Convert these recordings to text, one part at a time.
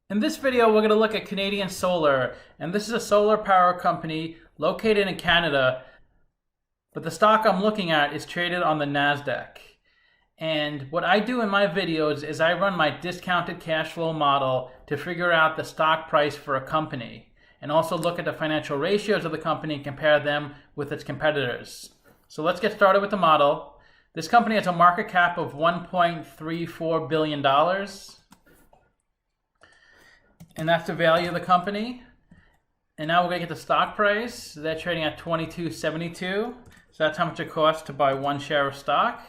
In this video, we're going to look at Canadian Solar, and this is a solar power company located in Canada, but the stock I'm looking at is traded on the NASDAQ. And what I do in my videos is I run my discounted cash flow model to figure out the stock price for a company, and also look at the financial ratios of the company and compare them with its competitors. So let's get started with the model. This company has a market cap of $1.34 billion. And that's the value of the company. And now we're going to get the stock price. They're trading at $22.72. So that's how much it costs to buy one share of stock.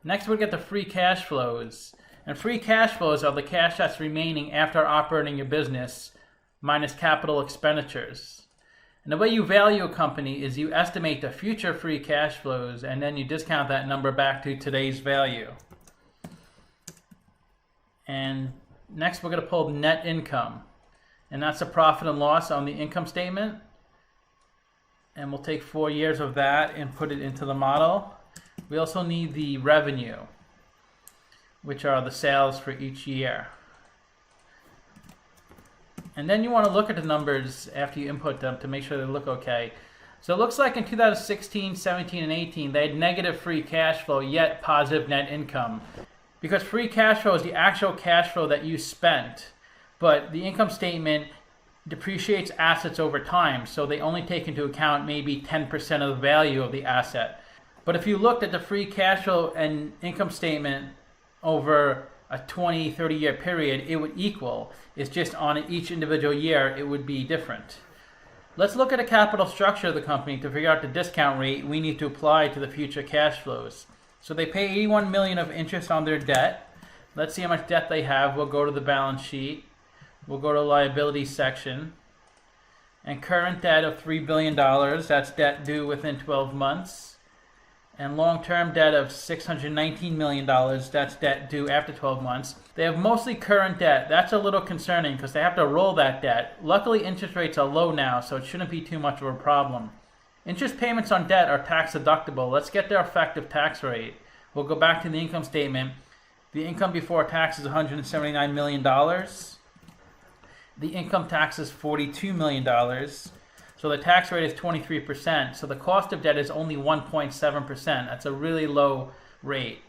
Next, we'll get the free cash flows. And free cash flows are the cash that's remaining after operating your business minus capital expenditures. And the way you value a company is you estimate the future free cash flows and then you discount that number back to today's value. And next, we're going to pull net income, and that's the profit and loss on the income statement. And we'll take 4 years of that and put it into the model. We also need the revenue, which are the sales for each year. And then you want to look at the numbers after you input them to make sure they look okay. So it looks like in 2016, 17, and 18, they had negative free cash flow, yet positive net income. Because free cash flow is the actual cash flow that you spent, but the income statement depreciates assets over time, so they only take into account maybe 10% of the value of the asset. But if you looked at the free cash flow and income statement over a 20, 30-year period, it would equal. It's just on each individual year, it would be different. Let's look at the capital structure of the company to figure out the discount rate we need to apply to the future cash flows. So they pay $81 million of interest on their debt. Let's see how much debt they have. We'll go to the balance sheet. We'll go to the liabilities section. And current debt of $3 billion. That's debt due within 12 months. And long-term debt of $619 million. That's debt due after 12 months. They have mostly current debt. That's a little concerning because they have to roll that debt. Luckily, interest rates are low now, so it shouldn't be too much of a problem. Interest payments on debt are tax deductible. Let's get their effective tax rate. We'll go back to the income statement. The income before tax is $179 million. The income tax is $42 million. So the tax rate is 23%. So the cost of debt is only 1.7%. That's a really low rate.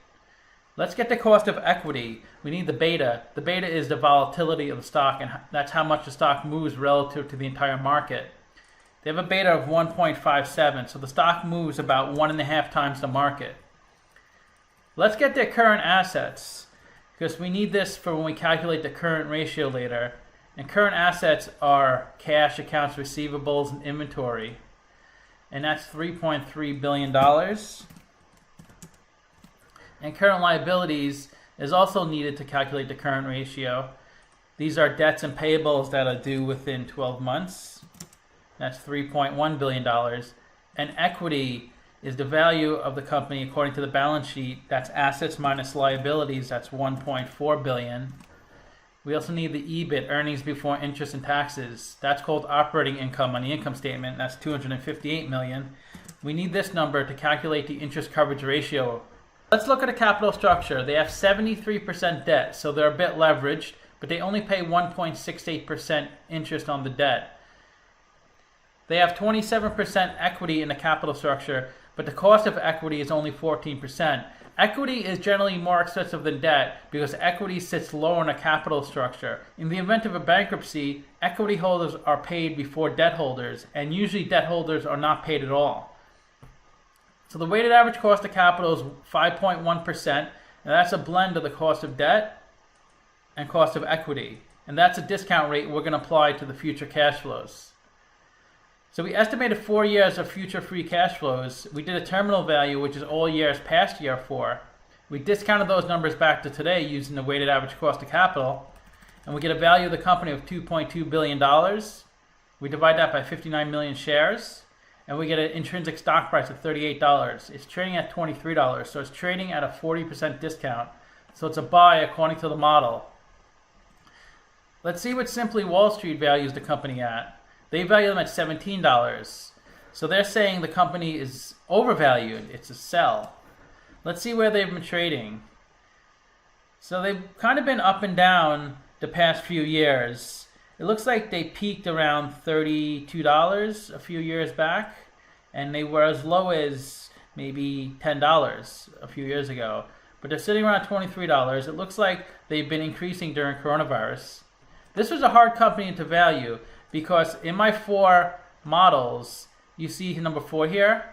Let's get the cost of equity. We need the beta. The beta is the volatility of the stock, and that's how much the stock moves relative to the entire market. They have a beta of 1.57, so the stock moves about 1.5 times the market. Let's get their current assets, because we need this for when we calculate the current ratio later. And current assets are cash, accounts receivables, and inventory. And that's $3.3 billion. And current liabilities is also needed to calculate the current ratio. These are debts and payables that are due within 12 months. That's $3.1 billion. And equity is the value of the company according to the balance sheet. That's assets minus liabilities. That's $1.4 billion. We also need the EBIT, earnings before interest and taxes. That's called operating income on the income statement. That's $258 million. We need this number to calculate the interest coverage ratio. Let's look at the capital structure. They have 73% debt, so they're a bit leveraged, but they only pay 1.68% interest on the debt. They have 27% equity in the capital structure, but the cost of equity is only 14%. Equity is generally more expensive than debt because equity sits lower in a capital structure. In the event of a bankruptcy, equity holders are paid before debt holders, and usually debt holders are not paid at all. So the weighted average cost of capital is 5.1%, and that's a blend of the cost of debt and cost of equity. And that's a discount rate we're going to apply to the future cash flows. So we estimated 4 years of future free cash flows. We did a terminal value, which is all years past year 4. We discounted those numbers back to today using the weighted average cost of capital. And we get a value of the company of $2.2 billion. We divide that by 59 million shares. And we get an intrinsic stock price of $38. It's trading at $23. So it's trading at a 40% discount. So it's a buy according to the model. Let's see what Simply Wall Street values the company at. They value them at $17. So they're saying the company is overvalued. It's a sell. Let's see where they've been trading. So they've kind of been up and down the past few years. It looks like they peaked around $32 a few years back, and they were as low as maybe $10 a few years ago. But they're sitting around $23. It looks like they've been increasing during coronavirus. This was a hard company to value because in my 4 models, you see number 4 here.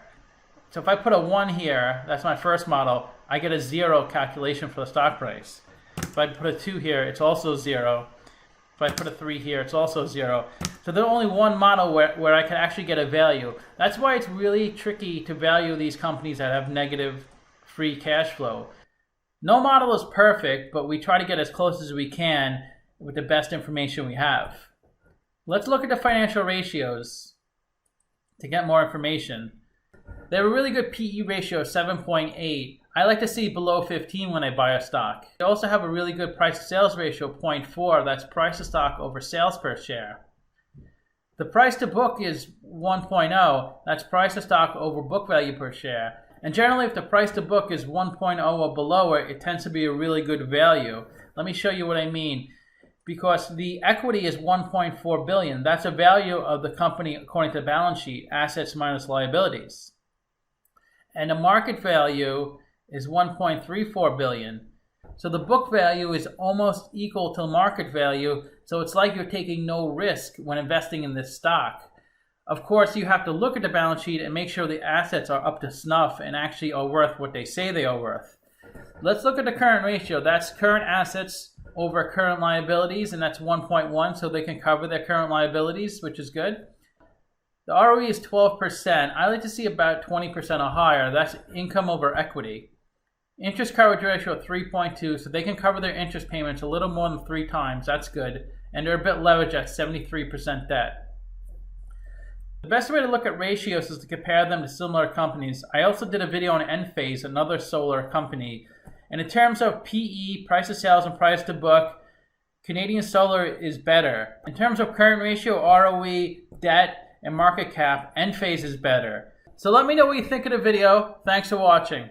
So if I put a 1 here, that's my first model, I get a 0 calculation for the stock price. If I put a 2 here, it's also 0. If I put a 3 here, it's also 0. So there's only one model where I can actually get a value. That's why it's really tricky to value these companies that have negative free cash flow. No model is perfect, but we try to get as close as we can with the best information we have. Let's look at the financial ratios to get more information. They have a really good PE ratio of 7.8. I like to see below 15 when I buy a stock. They also have a really good price to sales ratio of 0.4. That's price to stock over sales per share. The price to book is 1.0. That's price to stock over book value per share. And generally, if the price to book is 1.0 or below it tends to be a really good value. Let me show you what I mean. Because the equity is $1.4 billion. That's a value of the company according to the balance sheet, assets minus liabilities. And the market value is $1.34 billion. So the book value is almost equal to market value, so it's like you're taking no risk when investing in this stock. Of course, you have to look at the balance sheet and make sure the assets are up to snuff and actually are worth what they say they are worth. Let's look at the current ratio. That's current assets over current liabilities, and that's 1.1, so they can cover their current liabilities, which is good. The ROE is 12%. I like to see about 20% or higher. That's income over equity. Interest coverage ratio of 3.2, so they can cover their interest payments a little more than 3 times. That's good. And they're a bit leveraged at 73% debt. The best way to look at ratios is to compare them to similar companies. I also did a video on Enphase, another solar company. And in terms of PE, price to sales, and price to book, Canadian Solar is better. In terms of current ratio, ROE, debt, and market cap, Enphase is better. So let me know what you think of the video. Thanks for watching.